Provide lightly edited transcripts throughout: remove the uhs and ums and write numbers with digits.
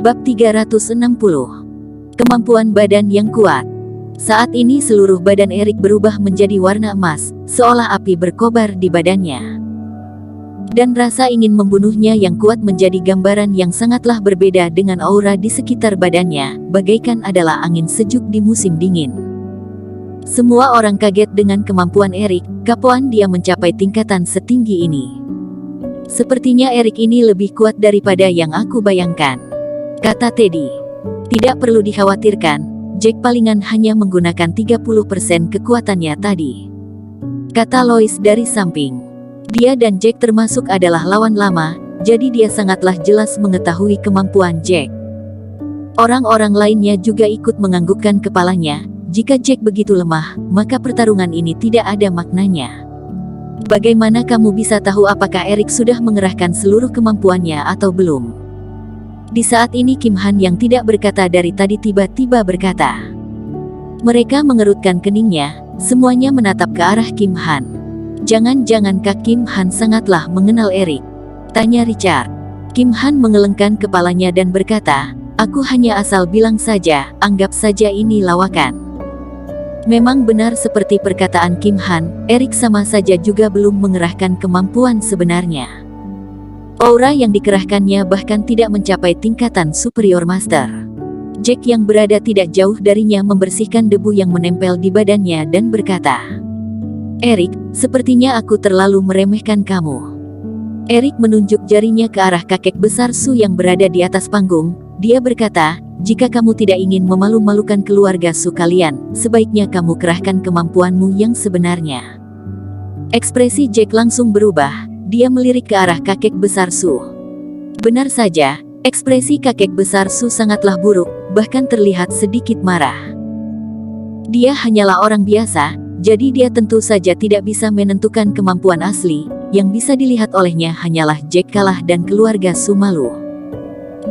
Bab 360. Kemampuan badan yang kuat. Saat ini seluruh badan Erik berubah menjadi warna emas, seolah api berkobar di badannya. Dan rasa ingin membunuhnya yang kuat menjadi gambaran yang sangatlah berbeda dengan aura di sekitar badannya, bagaikan adalah angin sejuk di musim dingin. Semua orang kaget dengan kemampuan Erik, kapan dia mencapai tingkatan setinggi ini. Sepertinya Erik ini lebih kuat daripada yang aku bayangkan, kata Teddy. Tidak perlu dikhawatirkan, Jack palingan hanya menggunakan 30% kekuatannya tadi, kata Lois dari samping. Dia dan Jack termasuk adalah lawan lama, jadi dia sangatlah jelas mengetahui kemampuan Jack. Orang-orang lainnya juga ikut menganggukkan kepalanya. Jika Jack begitu lemah, maka pertarungan ini tidak ada maknanya. Bagaimana kamu bisa tahu apakah Erik sudah mengerahkan seluruh kemampuannya atau belum? Di saat ini Kim Han yang tidak berkata dari tadi tiba-tiba berkata. Mereka mengerutkan keningnya, semuanya menatap ke arah Kim Han. Jangan-jangan Kak Kim Han sangatlah mengenal Erik? Tanya Richard. Kim Han mengelengkan kepalanya dan berkata, aku hanya asal bilang saja, anggap saja ini lawakan. Memang benar seperti perkataan Kim Han, Erik sama saja juga belum mengerahkan kemampuan sebenarnya. Aura yang dikerahkannya bahkan tidak mencapai tingkatan superior master. Jack yang berada tidak jauh darinya membersihkan debu yang menempel di badannya dan berkata, Erik, sepertinya aku terlalu meremehkan kamu. Erik menunjuk jarinya ke arah kakek besar Su yang berada di atas panggung. Dia berkata, jika kamu tidak ingin memalu-malukan keluarga Su kalian, sebaiknya kamu kerahkan kemampuanmu yang sebenarnya. Ekspresi Jack langsung berubah. Dia melirik ke arah kakek besar Su. Benar saja, ekspresi kakek besar Su sangatlah buruk, bahkan terlihat sedikit marah. Dia hanyalah orang biasa, jadi dia tentu saja tidak bisa menentukan kemampuan asli. Yang bisa dilihat olehnya hanyalah Jack kalah dan keluarga Su malu.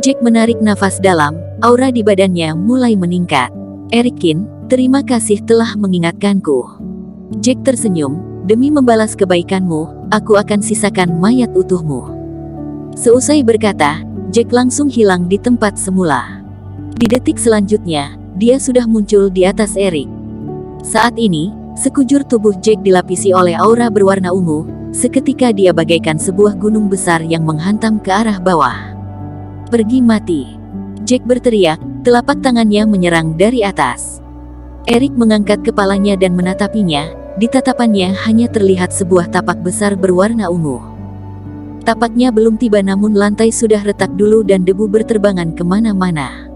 Jack menarik nafas dalam, aura di badannya mulai meningkat. Erikin, terima kasih telah mengingatkanku. Jack tersenyum, demi membalas kebaikanmu, aku akan sisakan mayat utuhmu. Seusai berkata, Jack langsung hilang di tempat semula. Di detik selanjutnya, dia sudah muncul di atas Erik. Saat ini, sekujur tubuh Jack dilapisi oleh aura berwarna ungu, seketika dia bagaikan sebuah gunung besar yang menghantam ke arah bawah. Pergi mati. Jack berteriak, telapak tangannya menyerang dari atas. Erik mengangkat kepalanya dan menatapinya, di tatapannya hanya terlihat sebuah tapak besar berwarna ungu. Tapaknya belum tiba namun lantai sudah retak dulu dan debu berterbangan kemana-mana.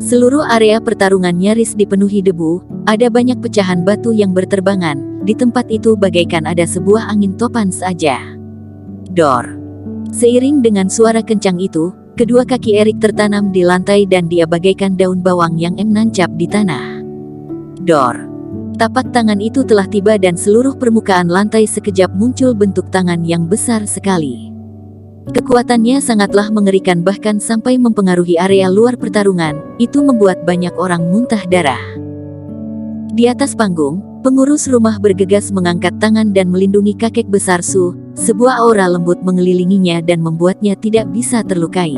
Seluruh area pertarungan nyaris dipenuhi debu, ada banyak pecahan batu yang berterbangan, di tempat itu bagaikan ada sebuah angin topan saja. Dor. Seiring dengan suara kencang itu, kedua kaki Erik tertanam di lantai dan dia bagaikan daun bawang yang menancap di tanah. Dor. Tapak tangan itu telah tiba dan seluruh permukaan lantai sekejap muncul bentuk tangan yang besar sekali. Kekuatannya sangatlah mengerikan bahkan sampai mempengaruhi area luar pertarungan, itu membuat banyak orang muntah darah. Di atas panggung, pengurus rumah bergegas mengangkat tangan dan melindungi kakek besar Su. Sebuah aura lembut mengelilinginya dan membuatnya tidak bisa terlukai.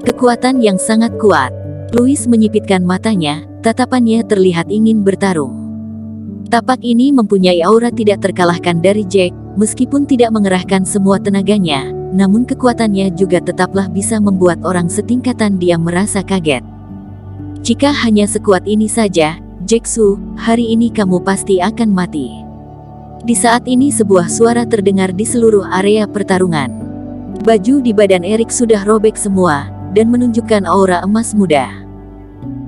Kekuatan yang sangat kuat. Louis menyipitkan matanya, tatapannya terlihat ingin bertarung. Tapak ini mempunyai aura tidak terkalahkan dari Jack, meskipun tidak mengerahkan semua tenaganya, namun kekuatannya juga tetaplah bisa membuat orang setingkatan dia merasa kaget. Jika hanya sekuat ini saja, Jack Su, hari ini kamu pasti akan mati. Di saat ini sebuah suara terdengar di seluruh area pertarungan. Baju di badan Erik sudah robek semua, dan menunjukkan aura emas muda.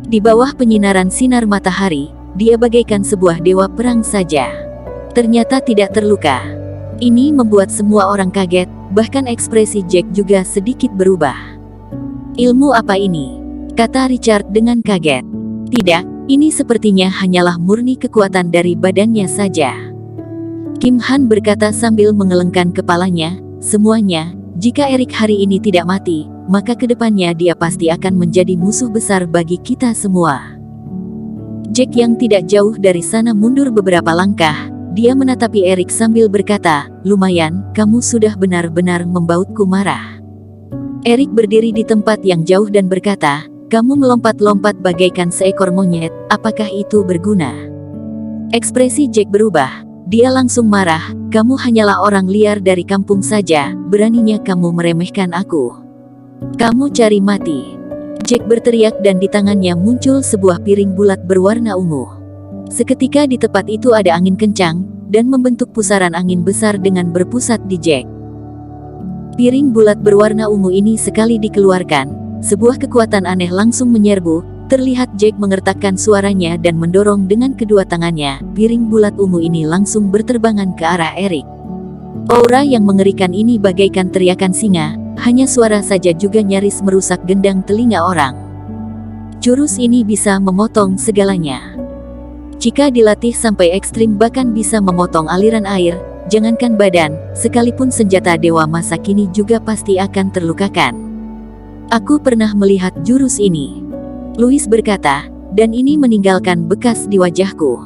Di bawah penyinaran sinar matahari, dia bagaikan sebuah dewa perang saja. Ternyata tidak terluka. Ini membuat semua orang kaget, bahkan ekspresi Jack juga sedikit berubah. Ilmu apa ini? Kata Richard dengan kaget. Tidak, ini sepertinya hanyalah murni kekuatan dari badannya saja. Kim Han berkata sambil mengelengkan kepalanya, semuanya, jika Erik hari ini tidak mati, maka kedepannya dia pasti akan menjadi musuh besar bagi kita semua. Jack yang tidak jauh dari sana mundur beberapa langkah, dia menatapi Erik sambil berkata, lumayan, kamu sudah benar-benar membautku marah. Erik berdiri di tempat yang jauh dan berkata, "Kamu melompat-lompat bagaikan seekor monyet, apakah itu berguna?" Ekspresi Jack berubah. Dia langsung marah, "Kamu hanyalah orang liar dari kampung saja, beraninya kamu meremehkan aku. Kamu cari mati." Jack berteriak dan di tangannya muncul sebuah piring bulat berwarna ungu. Seketika di tempat itu ada angin kencang, dan membentuk pusaran angin besar dengan berpusat di Jack. Piring bulat berwarna ungu ini sekali dikeluarkan, sebuah kekuatan aneh langsung menyerbu, terlihat Jack mengertakkan suaranya dan mendorong dengan kedua tangannya, piring bulat ungu ini langsung berterbangan ke arah Erik. Aura yang mengerikan ini bagaikan teriakan singa, hanya suara saja juga nyaris merusak gendang telinga orang. Jurus ini bisa memotong segalanya. Jika dilatih sampai ekstrim bahkan bisa memotong aliran air, jangankan badan, sekalipun senjata dewa masa kini juga pasti akan terlukakan. Aku pernah melihat jurus ini, Louis berkata, dan ini meninggalkan bekas di wajahku.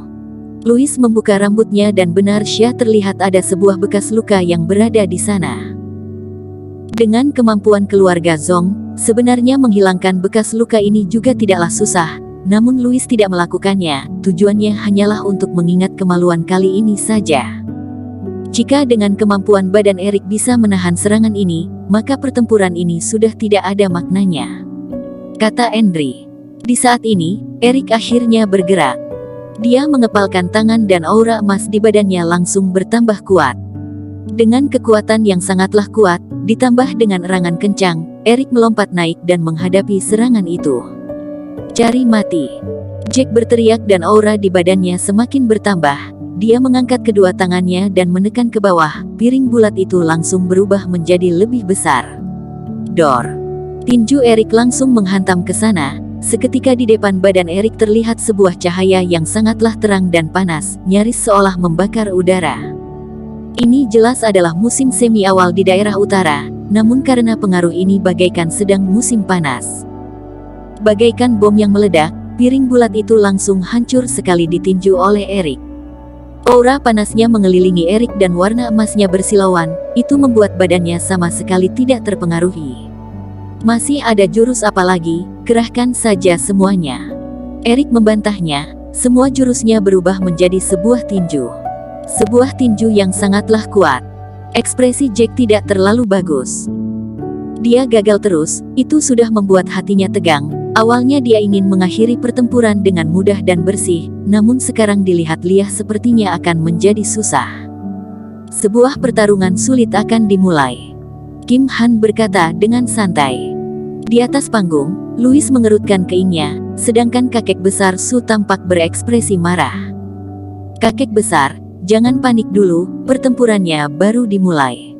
Louis membuka rambutnya dan benar-benar terlihat ada sebuah bekas luka yang berada di sana. Dengan kemampuan keluarga Zhong, sebenarnya menghilangkan bekas luka ini juga tidaklah susah. Namun Louis tidak melakukannya, tujuannya hanyalah untuk mengingat kemaluan kali ini saja. Jika dengan kemampuan badan Erik bisa menahan serangan ini, maka pertempuran ini sudah tidak ada maknanya, kata Andri. Di saat ini, Erik akhirnya bergerak. Dia mengepalkan tangan dan aura emas di badannya langsung bertambah kuat. Dengan kekuatan yang sangatlah kuat, ditambah dengan erangan kencang, Erik melompat naik dan menghadapi serangan itu. "Cari mati!" Jack berteriak dan aura di badannya semakin bertambah. Dia mengangkat kedua tangannya dan menekan ke bawah, piring bulat itu langsung berubah menjadi lebih besar. Dor! Tinju Erik langsung menghantam ke sana. Seketika di depan badan Erik terlihat sebuah cahaya yang sangatlah terang dan panas, nyaris seolah membakar udara. Ini jelas adalah musim semi awal di daerah utara, namun karena pengaruh ini bagaikan sedang musim panas. Bagaikan bom yang meledak, piring bulat itu langsung hancur sekali ditinju oleh Erik. Aura panasnya mengelilingi Erik dan warna emasnya bersilauan, itu membuat badannya sama sekali tidak terpengaruhi. "Masih ada jurus apa lagi? Kerahkan saja semuanya." Erik membantahnya, semua jurusnya berubah menjadi sebuah tinju. Sebuah tinju yang sangatlah kuat. Ekspresi Jack tidak terlalu bagus. Dia gagal terus, itu sudah membuat hatinya tegang. Awalnya dia ingin mengakhiri pertempuran dengan mudah dan bersih, namun sekarang dilihat-lihat sepertinya akan menjadi susah. Sebuah pertarungan sulit akan dimulai, Kim Han berkata dengan santai. Di atas panggung, Louis mengerutkan keingnya, sedangkan kakek besar Su tampak berekspresi marah. "Kakek besar, jangan panik dulu, pertempurannya baru dimulai."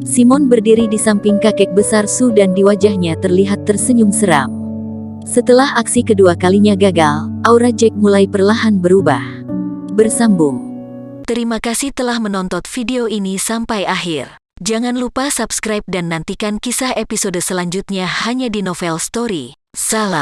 Simon berdiri di samping kakek besar Su dan di wajahnya terlihat tersenyum seram. Setelah aksi kedua kalinya gagal, aura Jack mulai perlahan berubah. Bersambung. Terima kasih telah menonton video ini sampai akhir. Jangan lupa subscribe dan nantikan kisah episode selanjutnya hanya di Novel Story. Salam.